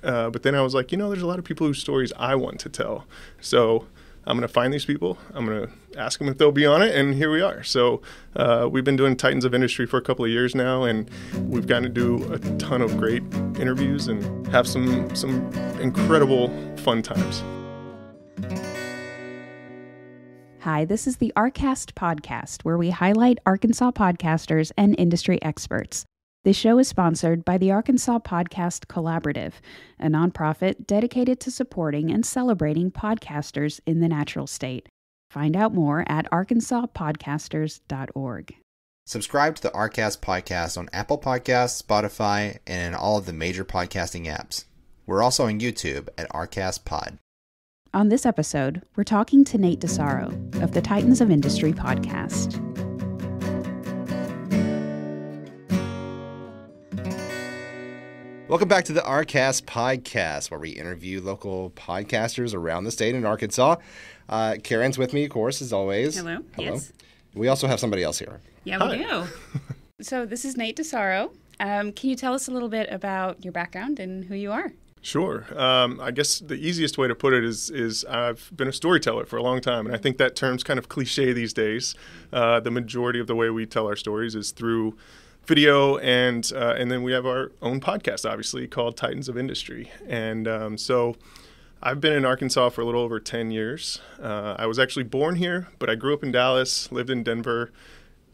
But then I was like, there's a lot of people whose stories I want to tell. So I'm going to find these people. I'm going to ask them if they'll be on it, and here we are. So we've been doing Titans of Industry for a couple of years now, and we've gotten to do a ton of great interviews and have some incredible fun times. Hi, this is the Arcast podcast, where we highlight Arkansas podcasters and industry experts. This show is sponsored by the Arkansas Podcast Collaborative, a nonprofit dedicated to supporting and celebrating podcasters in the natural state. Find out more at arkansaspodcasters.org. Subscribe to the Arcast podcast on Apple Podcasts, Spotify, and in all of the major podcasting apps. We're also on YouTube at Arcast Pod. On this episode, we're talking to Nate Disarro of the Titans of Industry podcast. Welcome back to the Arcast podcast, where we interview local podcasters around the state in Arkansas. Karen's with me, of course, as always. Hello. Yes. We also have somebody else here. Yeah, we do. So this is Nate Disarro. Can you tell us a little bit about your background and who you are? Sure. I guess the easiest way to put it is I've been a storyteller for a long time, and I think that term's kind of cliche these days. The majority of the way we tell our stories is through video, and then we have our own podcast, obviously, called Titans of Industry. And so I've been in Arkansas for a little over 10 years. I was actually born here, but I grew up in Dallas, lived in Denver,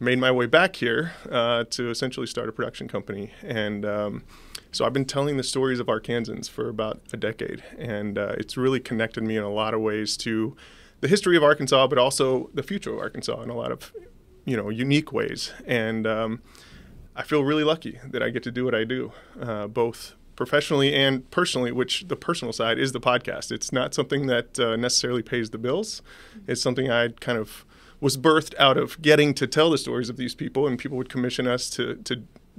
made my way back here to essentially start a production company. And so I've been telling the stories of Arkansans for about a decade, and it's really connected me in a lot of ways to the history of Arkansas, but also the future of Arkansas in a lot of, unique ways. And I feel really lucky that I get to do what I do, both professionally and personally, which the personal side is the podcast. It's not something that necessarily pays the bills. It's something I kind of was birthed out of getting to tell the stories of these people, and people would commission us to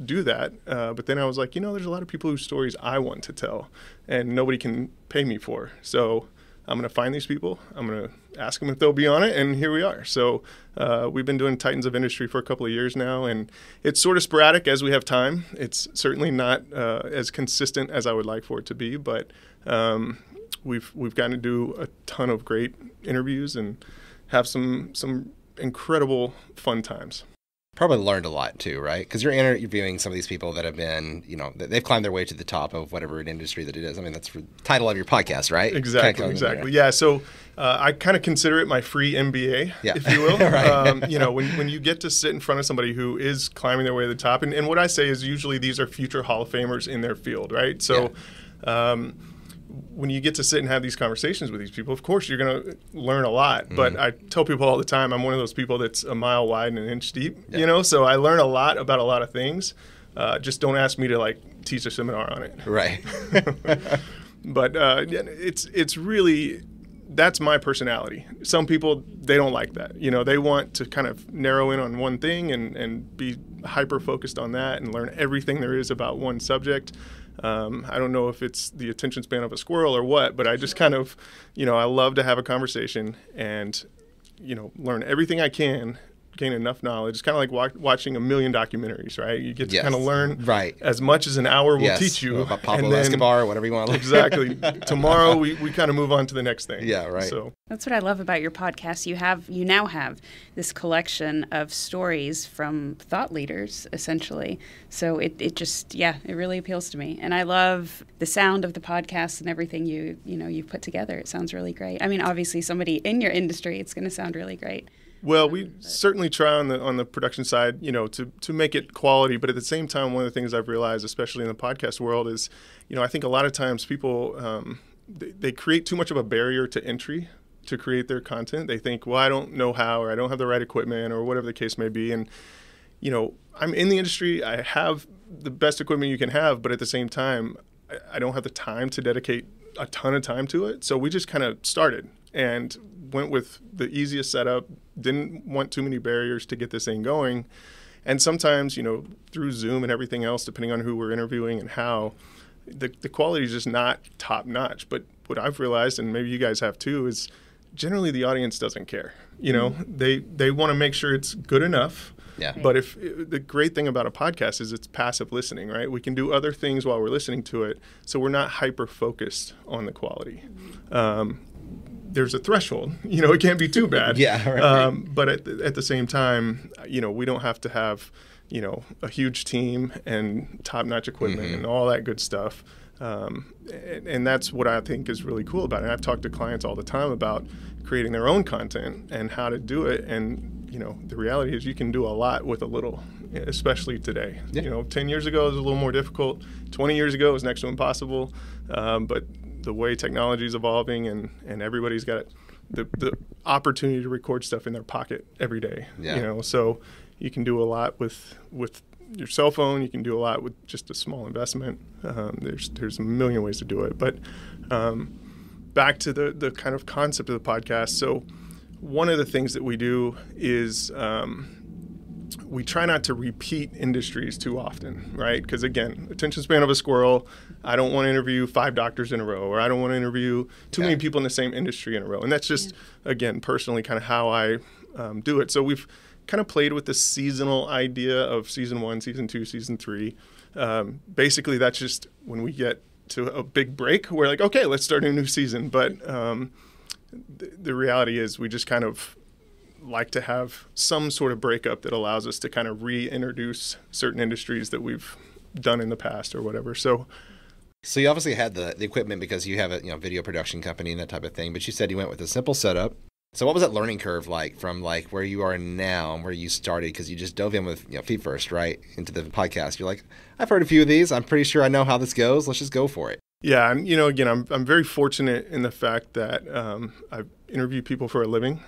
do that. But then I was like, there's a lot of people whose stories I want to tell, and nobody can pay me for. So I'm going to find these people. I'm going to ask them if they'll be on it, and here we are. So we've been doing Titans of Industry for a couple of years now, and it's sort of sporadic as we have time. It's certainly not as consistent as I would like for it to be, but we've gotten to do a ton of great interviews and have some incredible fun times. Probably learned a lot too, right? Because you're interviewing some of these people that have been, they've climbed their way to the top of whatever an industry that it is. I mean, that's the title of your podcast, right? Exactly. Yeah. So I kind of consider it my free MBA, if you will. Right. When you get to sit in front of somebody who is climbing their way to the top, and what I say is usually these are future Hall of Famers in their field, right? So when you get to sit and have these conversations with these people, of course, you're going to learn a lot. Mm-hmm. But I tell people all the time, I'm one of those people that's a mile wide and an inch deep, so I learn a lot about a lot of things. Just don't ask me to, teach a seminar on it. Right. But it's really, that's my personality. Some people, they don't like that. They want to kind of narrow in on one thing and be hyper-focused on that and learn everything there is about one subject. I don't know if it's the attention span of a squirrel or what, but I just kind of, I love to have a conversation and, learn everything I can, gain enough knowledge. It's kind of like watching a million documentaries, right? You get to kind of learn as much as an hour will teach you. About Pablo Escobar or whatever you want to learn. Exactly. Tomorrow we kind of move on to the next thing. Yeah, right. So that's what I love about your podcast. You now have this collection of stories from thought leaders, essentially. So it really appeals to me. And I love the sound of the podcast and everything you've put together. It sounds really great. I mean, obviously somebody in your industry, it's going to sound really great. Well, we certainly try on the production side, to make it quality. But at the same time, one of the things I've realized, especially in the podcast world, is, I think a lot of times people, they create too much of a barrier to entry to create their content. They think, well, I don't know how, or I don't have the right equipment, or whatever the case may be. And, I'm in the industry. I have the best equipment you can have. But at the same time, I don't have the time to dedicate a ton of time to it. So we just kind of started and went with the easiest setup, didn't want too many barriers to get this thing going. And sometimes, through Zoom and everything else, depending on who we're interviewing and how, the quality is just not top notch. But what I've realized, and maybe you guys have too, is generally the audience doesn't care. They want to make sure it's good enough Yeah. But the great thing about a podcast is it's passive listening, right? We can do other things while we're listening to it, so we're not hyper focused on the quality. There's a threshold, it can't be too bad. Yeah, right. But at the same time, we don't have to have, a huge team and top-notch equipment and all that good stuff. And that's what I think is really cool about it. I've talked to clients all the time about creating their own content and how to do it. And, the reality is you can do a lot with a little, especially today. Yeah. 10 years ago it was a little more difficult. 20 years ago it was next to impossible. But the way technology is evolving and everybody's got the opportunity to record stuff in their pocket every day. Yeah. So you can do a lot with your cell phone. You can do a lot with just a small investment. There's a million ways to do it. But back to the kind of concept of the podcast. So one of the things that we do is we try not to repeat industries too often, right? Because again, attention span of a squirrel. I don't want to interview 5 doctors in a row, or I don't want to interview too many people in the same industry in a row. And that's just, again, personally kind of how I do it. So we've kind of played with the seasonal idea of season 1, season 2, season 3. Basically, that's just when we get to a big break, we're like, okay, let's start a new season. But the reality is we just kind of like to have some sort of breakup that allows us to kind of reintroduce certain industries that we've done in the past or whatever. So you obviously had the equipment because you have a video production company and that type of thing, but you said you went with a simple setup. So what was that learning curve like from like where you are now and where you started? Because you just dove in with feet first, right, into the podcast. You're like, I've heard a few of these. I'm pretty sure I know how this goes. Let's just go for it. Yeah, and again, I'm very fortunate in the fact that I interview people for a living,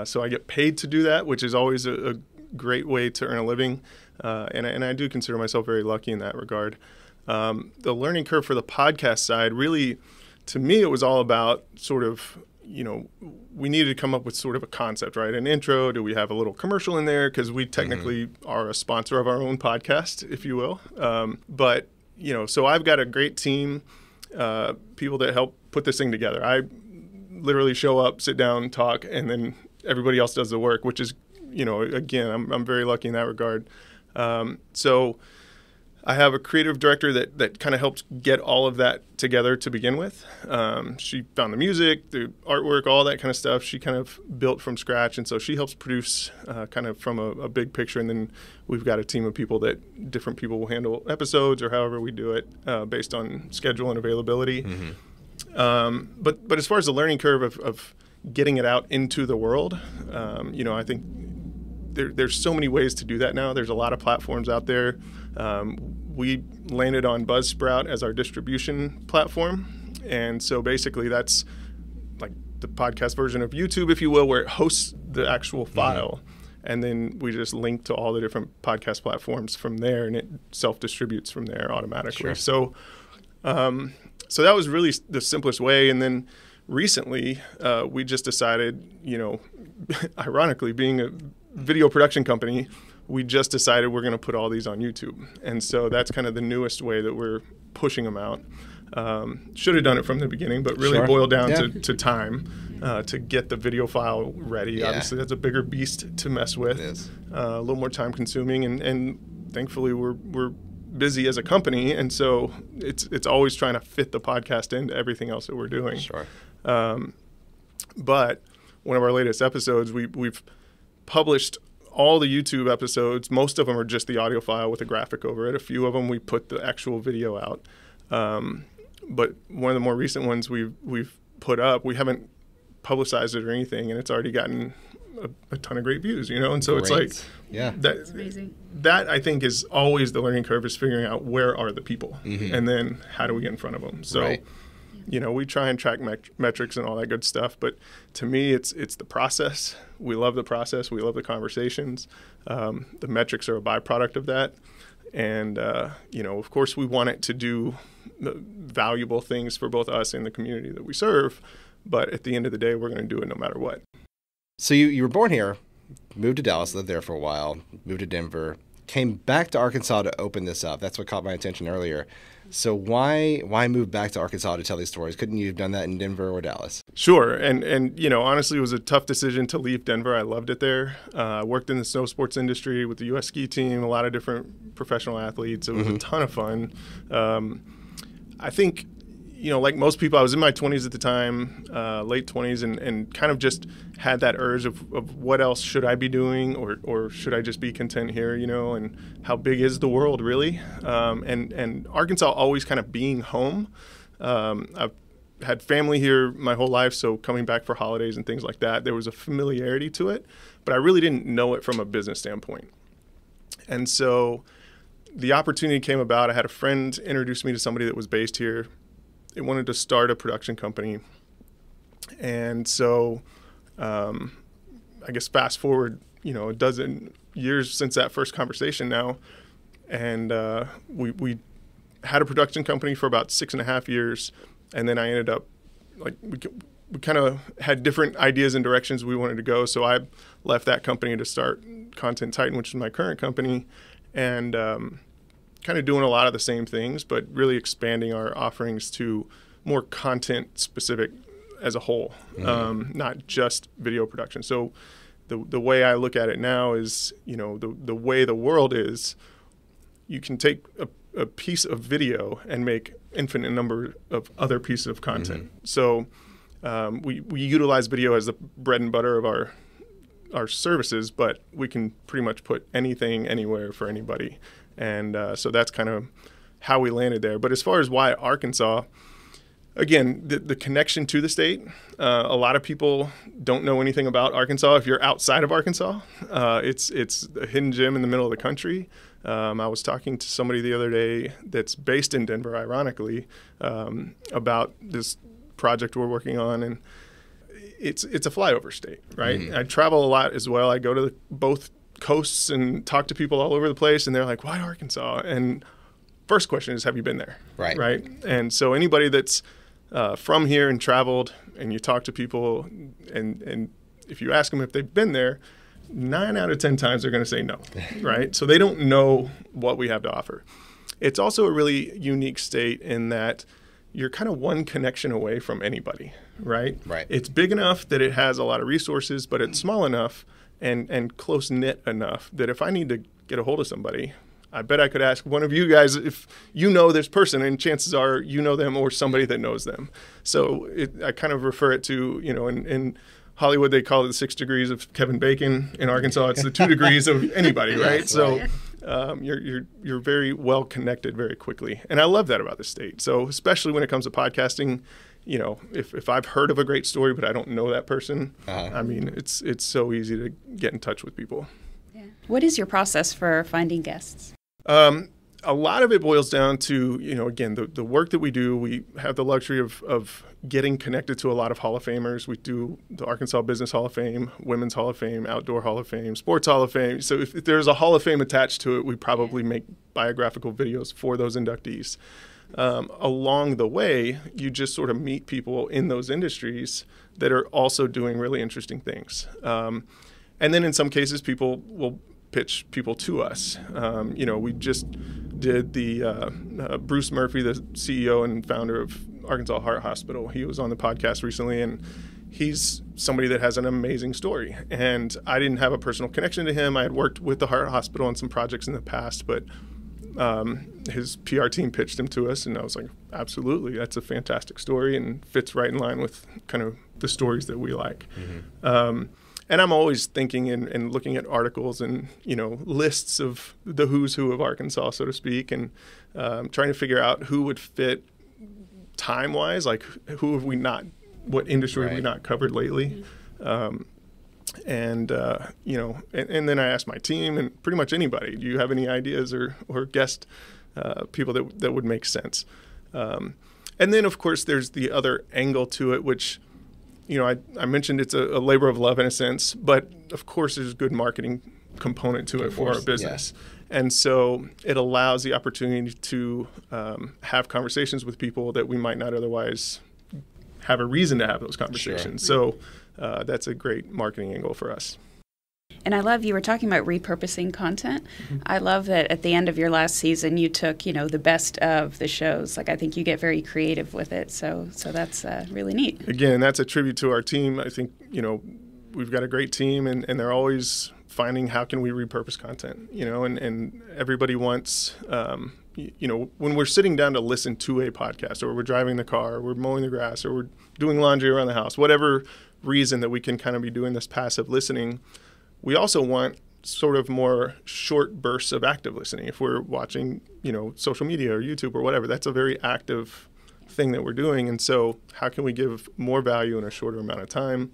so I get paid to do that, which is always a great way to earn a living, and I do consider myself very lucky in that regard. The learning curve for the podcast side, really, to me, it was all about sort of, we needed to come up with sort of a concept, right? An intro. Do we have a little commercial in there? Because we technically are a sponsor of our own podcast, if you will. But, so I've got a great team, people that help put this thing together. I literally show up, sit down, talk, and then everybody else does the work, which is, again, I'm very lucky in that regard. So I have a creative director that kind of helps get all of that together to begin with. She found the music, the artwork, all that kind of stuff. She kind of built from scratch, and so she helps produce kind of from a big picture. And then we've got a team of people that different people will handle episodes or however we do it based on schedule and availability. But as far as the learning curve of getting it out into the world, I think there's so many ways to do that now. There's a lot of platforms out there. We landed on Buzzsprout as our distribution platform. And so basically that's like the podcast version of YouTube, if you will, where it hosts the actual file. And then we just link to all the different podcast platforms from there, and it self-distributes from there automatically. Sure. So that was really the simplest way. And then recently we just decided, ironically, being a video production company, we just decided we're going to put all these on YouTube. And so that's kind of the newest way that we're pushing them out. Should have done it from the beginning, but really boiled down to time to get the video file ready. Yeah. Obviously, that's a bigger beast to mess with. It is. A little more time consuming. And thankfully, we're busy as a company. And so it's always trying to fit the podcast into everything else that we're doing. Sure. But one of our latest episodes, we've published all the YouTube episodes. Most of them are just the audio file with a graphic over it. A few of them we put the actual video out. But one of the more recent ones we've put up, we haven't publicized it or anything, and it's already gotten a ton of great views, And so it's like, that's amazing. That I think is always the learning curve, is figuring out where are the people, and then how do we get in front of them. So, we try and track metrics and all that good stuff, but to me, it's the process. We love the process. We love the conversations. The metrics are a byproduct of that. And, of course, we want it to do valuable things for both us and the community that we serve. But at the end of the day, we're going to do it no matter what. So you were born here, moved to Dallas, lived there for a while, moved to Denver, came back to Arkansas to open this up. That's what caught my attention earlier. So why move back to Arkansas to tell these stories? Couldn't you have done that in Denver or Dallas? Sure. And honestly, it was a tough decision to leave Denver. I loved it there. I worked in the snow sports industry with the U.S. ski team, a lot of different professional athletes. It was a ton of fun. I think, like most people, I was in my 20s at the time, late 20s, and kind of just had that urge of what else should I be doing, or should I just be content here, and how big is the world really? And Arkansas always kind of being home. I've had family here my whole life, so coming back for holidays and things like that, there was a familiarity to it, but I really didn't know it from a business standpoint. And so the opportunity came about. I had a friend introduce me to somebody that was based here. They wanted to start a production company. And so I guess fast forward, a dozen years since that first conversation now, and we had a production company for about 6.5 years. And then I ended up, we kind of had different ideas and directions we wanted to go. So I left that company to start Content Titan, which is my current company, and kind of doing a lot of the same things, but really expanding our offerings to more content specific as a whole, not just video production. So the way I look at it now is, the way the world is, you can take a piece of video and make infinite number of other pieces of content. So we utilize video as the bread and butter of our services, but we can pretty much put anything anywhere for anybody. And so that's kind of how we landed there. But as far as why Arkansas, again, the connection to the state, a lot of people don't know anything about Arkansas. If you're outside of Arkansas, it's a hidden gem in the middle of the country. I was talking to somebody the other day that's based in Denver, ironically, about this project we're working on, and it's a flyover state, right? I travel a lot as well. I go to both coasts and talk to people all over the place, and they're like, "Why Arkansas?" And first question is, "Have you been there?" Right. And so anybody that's from here and traveled, and you talk to people, and if you ask them if they've been there, 9 out of 10 times they're going to say no, right? So they don't know what we have to offer. It's also a really unique state in that you're kind of one connection away from anybody, right? It's big enough that it has a lot of resources, but it's small enough and close-knit enough that if I need to get a hold of somebody, I bet I could ask one of you guys if you know this person, and chances are you know them or somebody that knows them. So I kind of refer it to, in Hollywood, they call it the 6 degrees of Kevin Bacon. In Arkansas, it's the 2 degrees of anybody, right? So you're very well connected very quickly. And I love that about the state. So especially when it comes to podcasting, if I've heard of a great story, but I don't know that person, I mean, it's so easy to get in touch with people. Yeah. What is your process for finding guests? A lot of it boils down to, again, the work that we do. We have the luxury of getting connected to a lot of Hall of Famers. We do the Arkansas Business Hall of Fame, Women's Hall of Fame, Outdoor Hall of Fame, Sports Hall of Fame. So if there's a Hall of Fame attached to it, we probably make biographical videos for those inductees. Along the way, you just sort of meet people in those industries that are also doing really interesting things. And then in some cases, people will pitch people to us. We just did the Bruce Murphy, the CEO and founder of Arkansas Heart Hospital. He was on the podcast recently, and he's somebody that has an amazing story. And I didn't have a personal connection to him. I had worked with the Heart Hospital on some projects in the past, but his PR team pitched him to us, and I was like, absolutely, that's a fantastic story and fits right in line with kind of the stories that we like. And I'm always thinking and looking at articles and, lists of the who's who of Arkansas, so to speak, and trying to figure out who would fit time-wise, like who have we not, what industry have we not covered lately. And then I asked my team and pretty much anybody, do you have any ideas or guest people that would make sense? And then, of course, there's the other angle to it, which I mentioned it's a labor of love in a sense, but of course there's a good marketing component to it for our business. Yeah. And so it allows the opportunity to have conversations with people that we might not otherwise have a reason to have those conversations. Sure. So that's a great marketing angle for us. And I love, you were talking about repurposing content. I love that at the end of your last season, you took, the best of the shows. Like, I think you get very creative with it. So that's really neat. Again, that's a tribute to our team. I think, we've got a great team, and they're always finding how can we repurpose content, and everybody wants, when we're sitting down to listen to a podcast, or we're driving the car, or we're mowing the grass, or we're doing laundry around the house, whatever reason that we can kind of be doing this passive listening, we also want sort of more short bursts of active listening. If we're watching, social media or YouTube or whatever, that's a very active thing that we're doing. And so how can we give more value in a shorter amount of time?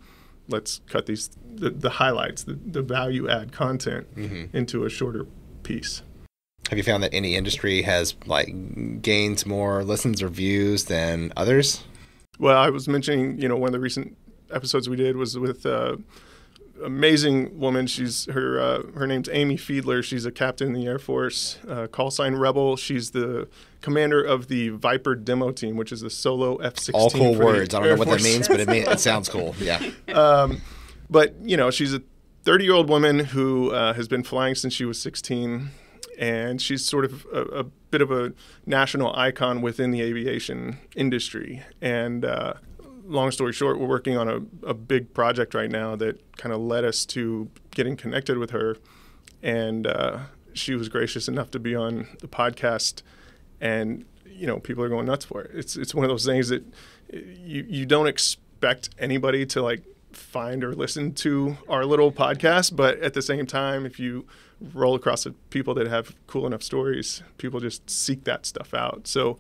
Let's cut the highlights, the value add content into a shorter piece. Have you found that any industry has gained more listens or views than others? Well, I was mentioning, one of the recent episodes we did was with amazing woman. Her name's Amy Fiedler. She's a captain in the Air Force, call sign Rebel. She's the commander of the Viper demo team, which is the solo F-16. All cool words. I don't know what that means, but it sounds cool. Yeah. But she's a 30-year-old woman who has been flying since she was 16, and she's sort of a bit of a national icon within the aviation industry. And long story short, we're working on a big project right now that kind of led us to getting connected with her. And she was gracious enough to be on the podcast. And, people are going nuts for it. It's one of those things that you don't expect anybody to find or listen to our little podcast. But at the same time, if you roll across the people that have cool enough stories, people just seek that stuff out. So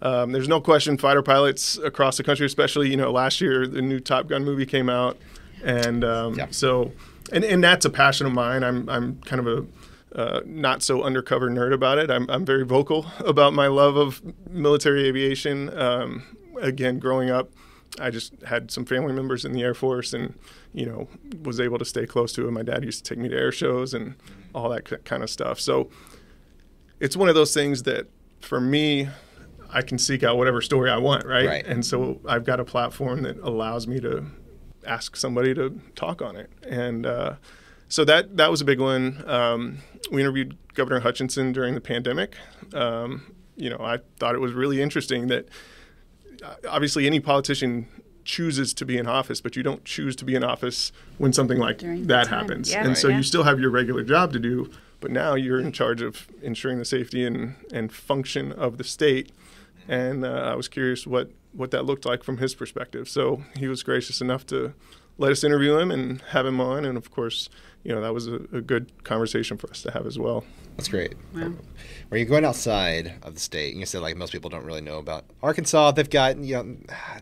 there's no question fighter pilots across the country, especially, last year, the new Top Gun movie came out. And so that's a passion of mine. I'm kind of a not so undercover nerd about it. I'm very vocal about my love of military aviation. Again, growing up, I just had some family members in the Air Force and, was able to stay close to it. My dad used to take me to air shows and all that kind of stuff. So it's one of those things that, for me, I can seek out whatever story I want, right? And so I've got a platform that allows me to ask somebody to talk on it. And so that was a big one. We interviewed Governor Hutchinson during the pandemic. I thought it was really interesting that obviously any politician chooses to be in office, but you don't choose to be in office when something like that happens. Yeah, and so you still have your regular job to do, but now you're in charge of ensuring the safety and function of the state. And I was curious what that looked like from his perspective. So he was gracious enough to let us interview him and have him on. And of course, that was a good conversation for us to have as well. That's great. Wow. When you're going outside of the state, you said most people don't really know about Arkansas. They've got,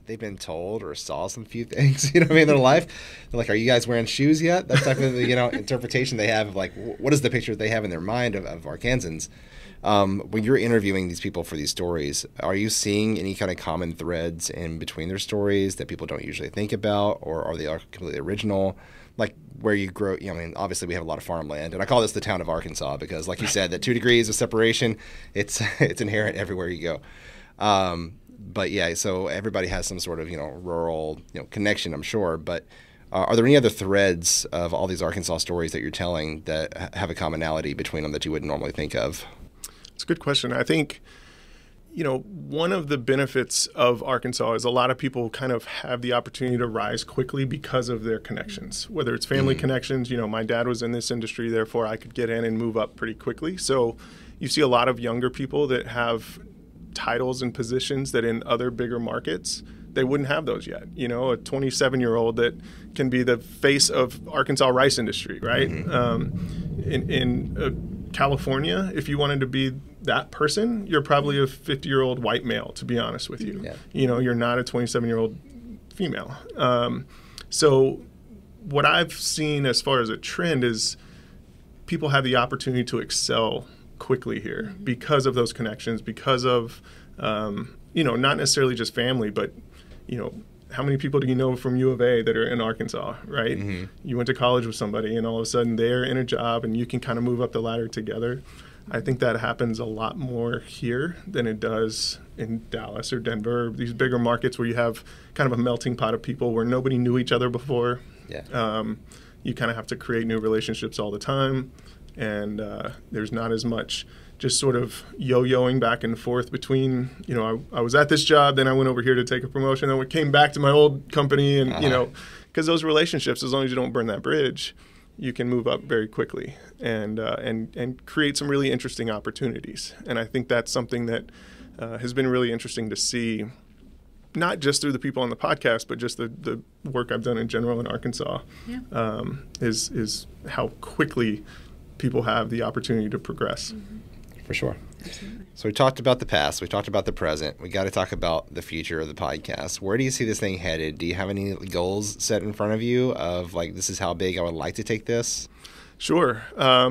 they've been told or saw some few things, in their life. They're like, are you guys wearing shoes yet? That's type of interpretation they have of what is the picture they have in their mind of Arkansans. When you're interviewing these people for these stories, are you seeing any kind of common threads in between their stories that people don't usually think about, or are they completely original? Like where you grow, obviously we have a lot of farmland, and I call this the town of Arkansas because, like you said, that 2 degrees of separation, it's inherent everywhere you go. But yeah, so everybody has some sort of rural connection, I'm sure. But are there any other threads of all these Arkansas stories that you're telling that have a commonality between them that you wouldn't normally think of? It's a good question. I think, one of the benefits of Arkansas is a lot of people kind of have the opportunity to rise quickly because of their connections, whether it's family connections. My dad was in this industry, therefore I could get in and move up pretty quickly. So you see a lot of younger people that have titles and positions that in other bigger markets, they wouldn't have those yet. A 27-year-old that can be the face of Arkansas rice industry, right? In California, if you wanted to be that person, you're probably a 50-year-old white male, to be honest with you. Yeah. You're not a 27-year-old female. So what I've seen as far as a trend is people have the opportunity to excel quickly here because of those connections, because of, not necessarily just family, but, how many people do you know from U of A that are in Arkansas, right? You went to college with somebody and all of a sudden they're in a job and you can kind of move up the ladder together. I think that happens a lot more here than it does in Dallas or Denver, these bigger markets where you have kind of a melting pot of people where nobody knew each other before. Yeah. you kind of have to create new relationships all the time, and there's not as much just sort of yo-yoing back and forth between, I was at this job, then I went over here to take a promotion, then we came back to my old company, and because those relationships, as long as you don't burn that bridge, you can move up very quickly and create some really interesting opportunities. And I think that's something that has been really interesting to see, not just through the people on the podcast, but just the work I've done in general in Arkansas, is how quickly people have the opportunity to progress. For sure. Absolutely. So we talked about the past. We talked about the present. We got to talk about the future of the podcast. Where do you see this thing headed? Do you have any goals set in front of you of like, this is how big I would like to take this? Sure. I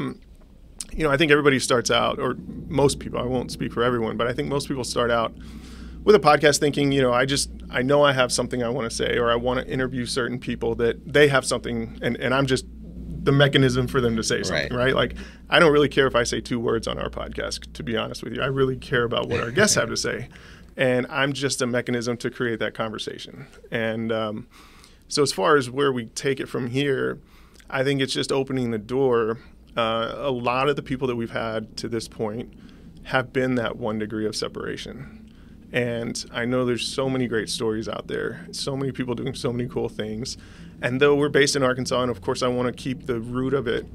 think everybody starts out, or most people, I won't speak for everyone, but I think most people start out with a podcast thinking, I know I have something I want to say, or I want to interview certain people that they have something, and I'm just the mechanism for them to say something, right? Like, I don't really care if I say 2 words on our podcast, to be honest with you. I really care about what our guests have to say. And I'm just a mechanism to create that conversation. And so as far as where we take it from here, I think it's just opening the door. A lot of the people that we've had to this point have been that 1 degree of separation. And I know there's so many great stories out there, so many people doing so many cool things. And though we're based in Arkansas, and of course I want to keep the root of it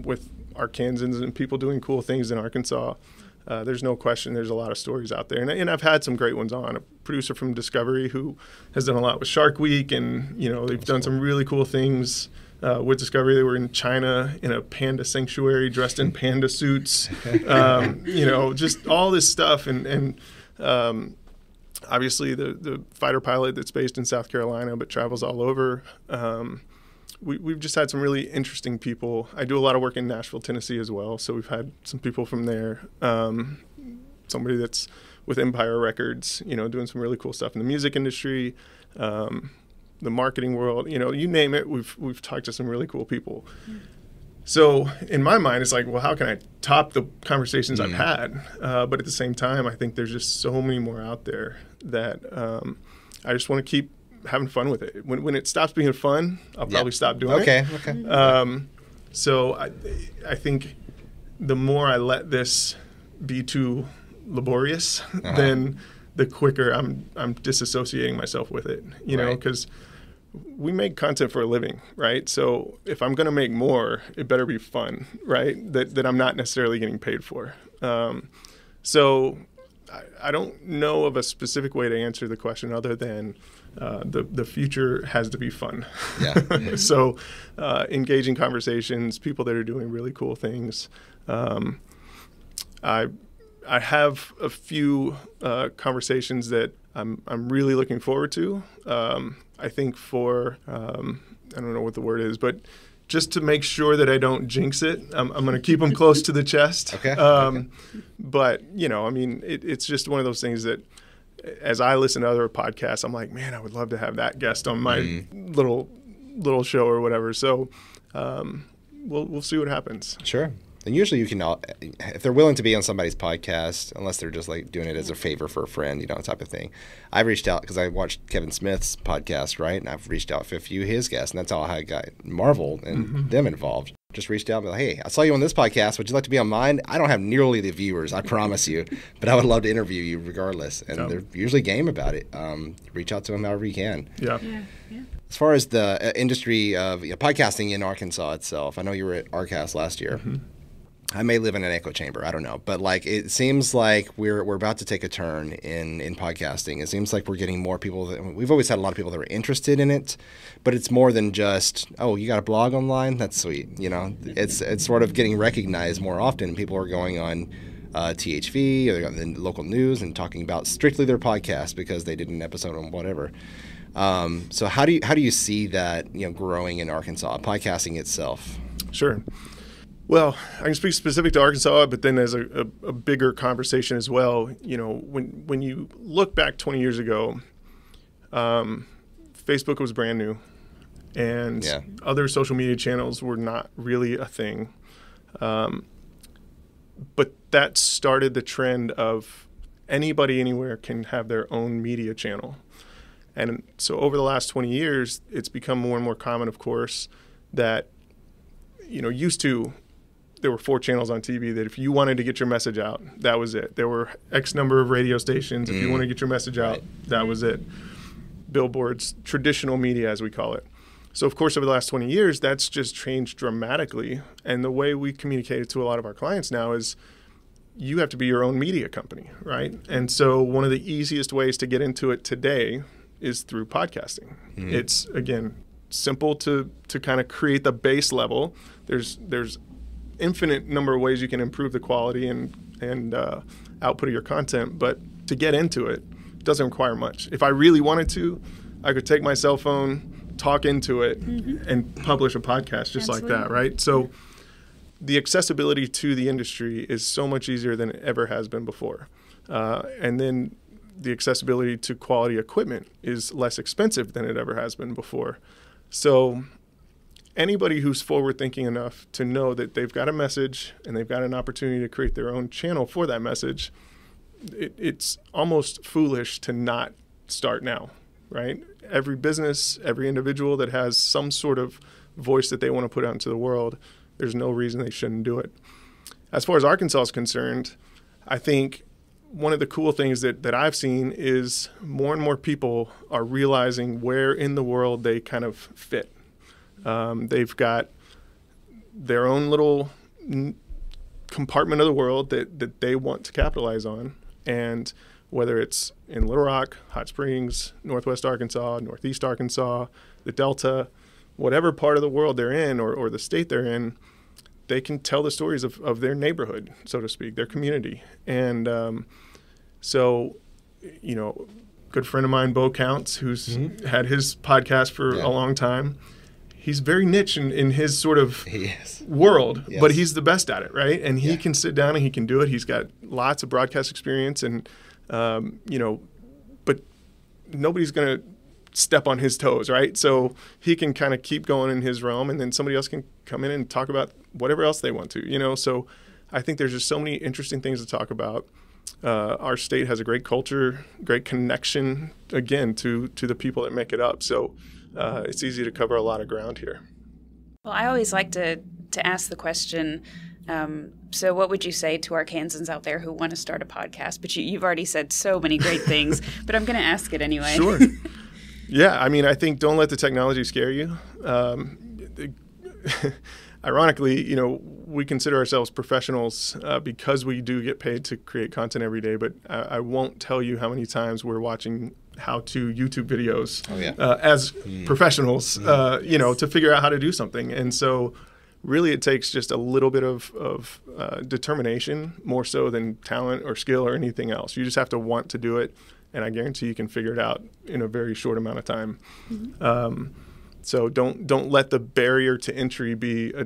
with Arkansans and people doing cool things in Arkansas, there's no question there's a lot of stories out there. And I've had some great ones on. A producer from Discovery who has done a lot with Shark Week, and they've done some really cool things with Discovery. They were in China in a panda sanctuary dressed in panda suits, just all this stuff. And obviously the fighter pilot that's based in South Carolina but travels all over. We've just had some really interesting people. I do a lot of work in Nashville, Tennessee as well, so we've had some people from there. Somebody that's with Empire Records, doing some really cool stuff in the music industry, the marketing world, you name it. We've talked to some really cool people. So in my mind, it's like, well, how can I top the conversations I've had? But at the same time, I think there's just so many more out there that I just want to keep having fun with it. When it stops being fun, I'll probably stop doing it. Okay. So I think the more I let this be too laborious, then the quicker I'm disassociating myself with it. Because we make content for a living, right? So if I'm going to make more, it better be fun, right? That I'm not necessarily getting paid for. So I don't know of a specific way to answer the question other than the future has to be fun. Yeah. So engaging conversations, people that are doing really cool things. I have a few conversations that I'm really looking forward to. I think for I don't know what the word is, but just to make sure that I don't jinx it, I'm going to keep them close to the chest. Okay. But it's just one of those things that, as I listen to other podcasts, I'm like, man, I would love to have that guest on my little show or whatever. So we'll see what happens. Sure. And usually you can, if they're willing to be on somebody's podcast, unless they're just like doing it as a favor for a friend, type of thing. I've reached out because I watched Kevin Smith's podcast, right? And I've reached out to a few of his guests, and that's how I got Marvel and them involved. Just reached out and be like, hey, I saw you on this podcast. Would you like to be on mine? I don't have nearly the viewers, I promise you, but I would love to interview you regardless. And they're usually game about it. Reach out to them however you can. Yeah. As far as the industry of podcasting in Arkansas itself, I know you were at Arcast last year. I may live in an echo chamber. I don't know. But it seems like we're about to take a turn in podcasting. It seems like we're getting more people. We've always had a lot of people that are interested in it, but it's more than just, oh, you got a blog online? That's sweet. It's sort of getting recognized more often. People are going on THV or the local news and talking about strictly their podcast because they did an episode on whatever. So how do you see that growing in Arkansas, podcasting itself? Sure. Well, I can speak specific to Arkansas, but then as a bigger conversation as well, when you look back 20 years ago, Facebook was brand new, and other social media channels were not really a thing. But that started the trend of anybody anywhere can have their own media channel. And so over the last 20 years, it's become more and more common, of course, that, used to, there were 4 channels on TV that if you wanted to get your message out, that was it. There were X number of radio stations. If you want to get your message out, that was it. Billboards, traditional media, as we call it. So, of course, over the last 20 years, that's just changed dramatically. And the way we communicate to a lot of our clients now is you have to be your own media company, right? And so one of the easiest ways to get into it today is through podcasting. It's, again, simple to kind of create the base level. There's infinite number of ways you can improve the quality and output of your content, but to get into it doesn't require much. If I really wanted to, I could take my cell phone, talk into it, and publish a podcast just like that, right? So the accessibility to the industry is so much easier than it ever has been before. And then the accessibility to quality equipment is less expensive than it ever has been before. So anybody who's forward thinking enough to know that they've got a message and they've got an opportunity to create their own channel for that message, it's almost foolish to not start now, right? Every business, every individual that has some sort of voice that they want to put out into the world, there's no reason they shouldn't do it. As far as Arkansas is concerned, I think one of the cool things that I've seen is more and more people are realizing where in the world they kind of fit. They've got their own little compartment of the world that they want to capitalize on. And whether it's in Little Rock, Hot Springs, Northwest Arkansas, Northeast Arkansas, the Delta, whatever part of the world they're in or the state they're in, they can tell the stories of their neighborhood, so to speak, their community. And so, good friend of mine, Bo Counts, who's had his podcast for a long time, he's very niche in his sort of world, but he's the best at it, right? And he can sit down and he can do it. He's got lots of broadcast experience and, but nobody's going to step on his toes, right? So he can kind of keep going in his realm, and then somebody else can come in and talk about whatever else they want to, So I think there's just so many interesting things to talk about. Our state has a great culture, great connection, again, to the people that make it up. So it's easy to cover a lot of ground here. Well, I always like to ask the question, so what would you say to our Kansans out there who want to start a podcast? But you've already said so many great things, but I'm going to ask it anyway. Sure. Yeah, I mean, I think don't let the technology scare you. Ironically, we consider ourselves professionals because we do get paid to create content every day, but I won't tell you how many times we're watching how-to YouTube videos as professionals, to figure out how to do something. And so really it takes just a little bit of determination, more so than talent or skill or anything else. You just have to want to do it, and I guarantee you can figure it out in a very short amount of time. So don't let the barrier to entry be a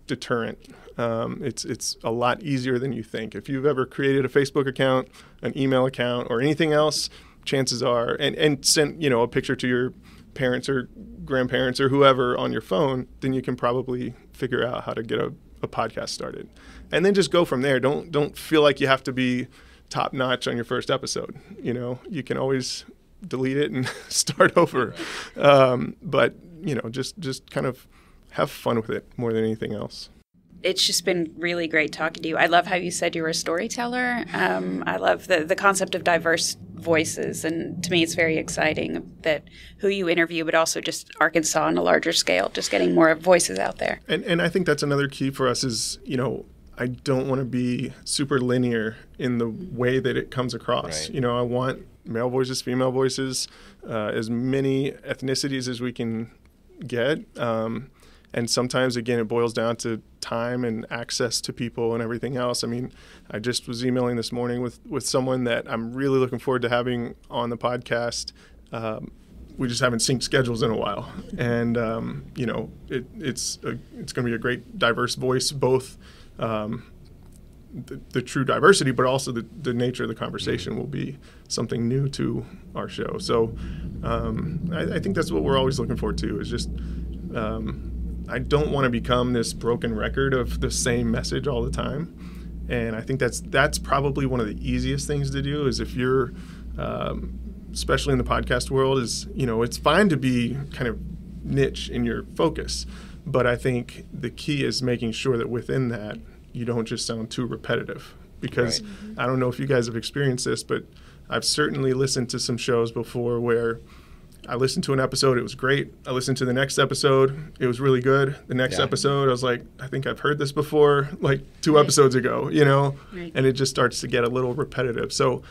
deterrent. It's a lot easier than you think. If you've ever created a Facebook account, an email account, or anything else, chances are, and sent a picture to your parents or grandparents or whoever on your phone, then you can probably figure out how to get a podcast started, and then just go from there. Don't feel like you have to be top notch on your first episode. You can always delete it and start over. But just kind of have fun with it more than anything else. It's just been really great talking to you. I love how you said you were a storyteller. I love the concept of diverse voices, and to me it's very exciting that who you interview, but also just Arkansas on a larger scale, just getting more voices out there. And I think that's another key for us is, I don't want to be super linear in the way that it comes across. Right. I want male voices, female voices, as many ethnicities as we can get. And sometimes, again, it boils down to time and access to people and everything else. I mean, I just was emailing this morning with someone that I'm really looking forward to having on the podcast. We just haven't synced schedules in a while. And, it's going to be a great diverse voice, both the true diversity, but also the nature of the conversation will be something new to our show. So I think that's what we're always looking forward to is just I don't want to become this broken record of the same message all the time. And I think that's probably one of the easiest things to do is if you're, especially in the podcast world, is, it's fine to be kind of niche in your focus, But I think the key is making sure that within that, you don't just sound too repetitive. Because I don't know if you guys have experienced this, but I've certainly listened to some shows before where I listened to an episode, it was great. I listened to the next episode, it was really good. The next episode, I was like, I think I've heard this before, like 2 episodes ago, you know? Right. And it just starts to get a little repetitive. So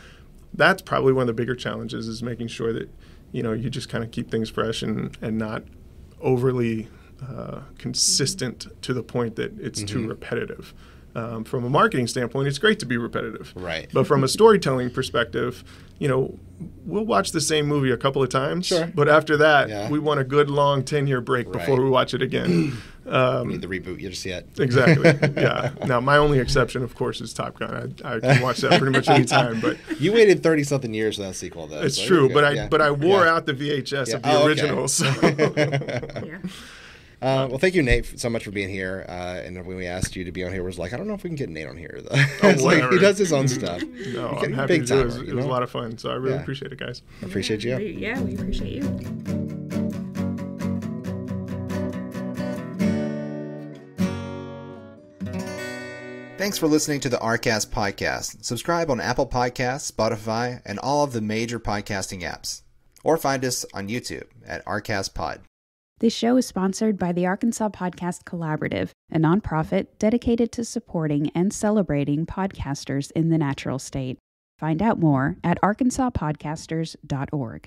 that's probably one of the bigger challenges, is making sure that, you know, you just kind of keep things fresh and not overly consistent to the point that it's too repetitive. From a marketing standpoint, it's great to be repetitive. Right. But from a storytelling perspective, you know, we'll watch the same movie a couple of times. Sure. But after that, we want a good long 10-year break before we watch it again. You need the reboot. You just see it. Exactly. Yeah. Now, my only exception, of course, is Top Gun. I can watch that pretty much any time. But you waited 30-something years for that sequel, though. it's so true. But I wore out the VHS of the okay. original. So. Yeah. Well, thank you, Nate, so much for being here. And when we asked you to be on here, it was like, I don't know if we can get Nate on here. Though. It's like, he does his own stuff. No, I'm happy to do it. It was a lot of fun. So I really appreciate it, guys. I appreciate you. We appreciate you. Thanks for listening to the RCast podcast. Subscribe on Apple Podcasts, Spotify, and all of the major podcasting apps. Or find us on YouTube at RCast Pod. This show is sponsored by the Arkansas Podcast Collaborative, a nonprofit dedicated to supporting and celebrating podcasters in the natural state. Find out more at arkansaspodcasters.org.